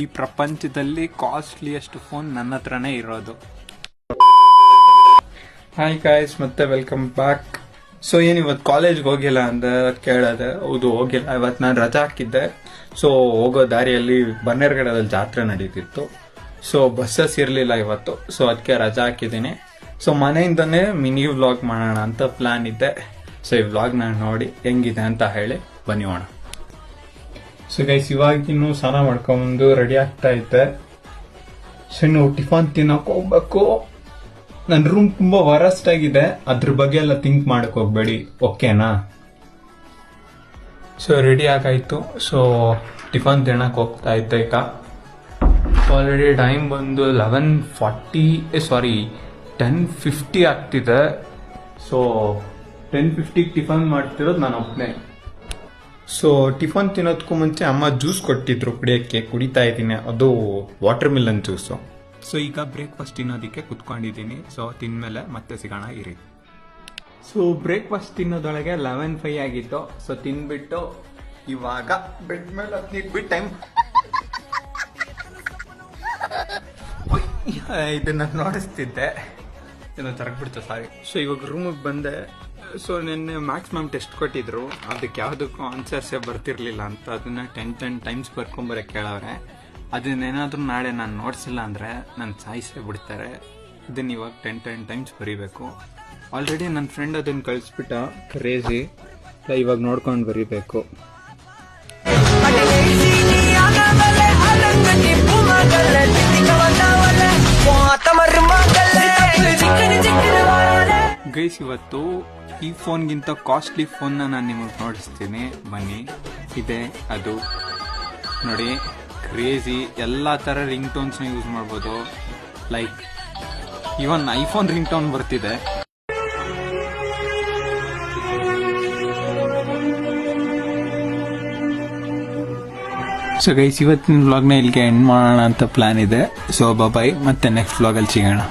ಈ ಪ್ರಪಂಚದಲ್ಲಿ costliest phone ನನ್ನ ಹತ್ರನೇ ಇರೋದು. ಹಾಯ್ ಗಾಯ್ಸ್, ಮತ್ತೆ ವೆಲ್ಕಮ್ ಬ್ಯಾಕ್. ಸೊ ಇವತ್ತು ಕಾಲೇಜ್ಗೆ ಹೋಗಿಲ್ಲ ಅಂತ ಕೇಳದೆ. ಹೌದು, ಹೋಗಿಲ್ಲ. ಇವತ್ತು ನಾನು ರಜಾ ಹಾಕಿದ್ದೆ. ಸೊ ಹೋಗೋ ದಾರಿಯಲ್ಲಿ ಬನ್ನೇರ್ಗಡದಲ್ಲಿ ಜಾತ್ರೆ ನಡೀತಿತ್ತು. ಸೊ ಬಸ್ಸಸ್ ಇರಲಿಲ್ಲ ಇವತ್ತು. ಸೊ ಅದಕ್ಕೆ ರಜಾ ಹಾಕಿದ್ದೀನಿ. ಸೊ ಮನೆಯಿಂದನೇ ಮಿನಿ ವ್ಲಾಗ್ ಮಾಡೋಣ ಅಂತ ಪ್ಲಾನ್ ಇದ್ದೆ. ಸೊ ಈ ವ್ಲಾಗ್ನ ನೋಡಿ ಹೆಂಗಿದೆ ಅಂತ ಹೇಳಿ ಬನ್ನಿ ಹೋಣ. ಸೊ ಗೈಸ್, ಇವಾಗಿನ್ನು ಸ್ನಾನ ಮಾಡ್ಕೊಂಬಂದು ರೆಡಿ ಆಗ್ತಾ ಇದ್ದೆ. ಸೊ ಇನ್ನು ಟಿಫನ್ ತಿನ್ನೋಕೆ ಹೋಗ್ಬೇಕು. ನನ್ನ ರೂಮ್ ತುಂಬಾ ವರಸ್ಟ್ ಆಗಿದೆ, ಅದ್ರ ಬಗ್ಗೆ ಎಲ್ಲ ಥಿಂಕ್ ಮಾಡಕ್ ಹೋಗ್ಬೇಡಿ, ಓಕೆನಾ? ಸೊ ರೆಡಿ ಆಗಾಯ್ತು. ಸೊ ಟಿಫನ್ ತಿನ್ನಕ್ ಹೋಗ್ತಾ ಇದ್ದೆ ಈಗ. ಆಲ್ರೆಡಿ ಟೈಮ್ ಬಂದು 10:50 ಆಗ್ತಿದೆ. ಸೊ 10:50 ಟಿಫನ್ ಮಾಡ್ತಿರೋದು ನಾನು ಒಬ್ಬನೇ. ಸೊ ಟಿಫನ್ ತಿನ್ನೋದಕ್ಕೂ ಮುಂಚೆ ಅಮ್ಮ ಜ್ಯೂಸ್ ಕೊಟ್ಟಿದ್ರು ಕುಡಿಯೋಕ್ಕೆ, ಕುಡಿತಾ ಇದ್ದೀನಿ. ಅದು ವಾಟರ್ ಮಿಲನ್ ಜ್ಯೂಸು. ಸೊ ಈಗ ಬ್ರೇಕ್ಫಾಸ್ಟ್ ತಿನ್ನೋದಕ್ಕೆ ಕುತ್ಕೊಂಡಿದ್ದೀನಿ. ಸೊ ತಿಂದ್ಮೇಲೆ ಮತ್ತೆ ಸಿಗೋಣ ಇರಿ. ಸೊ ಬ್ರೇಕ್ಫಾಸ್ಟ್ ತಿನ್ನೋದೊಳಗೆ 11:05 ಆಗಿತ್ತು. ಸೊ ತಿನ್ಬಿಟ್ಟು ಇವಾಗ ಬೆಡ್ ಮೇಲೆ ಹತ್ತಿಟ್ಬಿಟ್ಟು ಟೈಮ್ ಇದನ್ನ ನೋಡಿಸ್ತಿದ್ದೆ, ಇದನ್ನ ತರಗ್ಬಿಡ್ತು, ಸಾರಿ. ಸೊ ಇವಾಗ ರೂಮಿಗೆ ಬಂದೆ. ಸೊ ನಿನ್ನೆ ಮ್ಯಾಕ್ಸಿಮಮ್ ಟೆಸ್ಟ್ ಕೊಟ್ಟಿದ್ರು, ಅದಕ್ಕೆ ಯಾವುದಕ್ಕೂ ಆನ್ಸರ್ಸೇ ಬರ್ತಿರ್ಲಿಲ್ಲ ಅಂತ ಅದನ್ನ 10 ಟೈಮ್ಸ್ ಬರ್ಕೊಂಬರಕ್ಕೆ ಕೇಳವ್ರೆ. ಅದನ್ನೇನಾದ್ರೂ ನಾಳೆ ನಾನು ನೋಡ್ಸಿಲ್ಲ ಅಂದ್ರೆ ನನ್ನ ಸಾಯಿಸೇ ಬಿಡ್ತಾರೆ. ಇದನ್ನ ಇವಾಗ 10 ಟೈಮ್ಸ್ ಬರೀಬೇಕು. ಆಲ್ರೆಡಿ ನನ್ನ ಫ್ರೆಂಡ್ ಅದನ್ನ ಕಳಿಸ್ಬಿಟ್ಟ, ಕ್ರೇಜಿ. ಇವಾಗ ನೋಡ್ಕೊಂಡು ಬರೀಬೇಕು. ಗೈಸ್, ಇವತ್ತು ಈ ಫೋನ್ಗಿಂತ ಕಾಸ್ಟ್ಲಿ ಫೋನ್ನ ನಾನು ನಿಮಗೆ ನೋಡಿಸ್ತೀನಿ, ಬನ್ನಿ. ಇದೆ ಅದು ನೋಡಿ, ಕ್ರೇಜಿ. ಎಲ್ಲ ಥರ ರಿಂಗ್ ಟೋನ್ಸ್ನ ಯೂಸ್ ಮಾಡ್ಬೋದು. Like even iPhone ring tone ಬರ್ತಿದೆ. ಸೊ ಗೈಸ್, ಇವತ್ತಿನ ವ್ಲಾಗ್ನ ಇಲ್ಲಿಗೆ ಎಂಡ್ ಮಾಡೋಣ ಅಂತ ಪ್ಲಾನ್ ಇದೆ. ಸೊ ಬಾಯ್, ಮತ್ತೆ ನೆಕ್ಸ್ಟ್ ವ್ಲಾಗಲ್ಲಿ ಸಿಗೋಣ.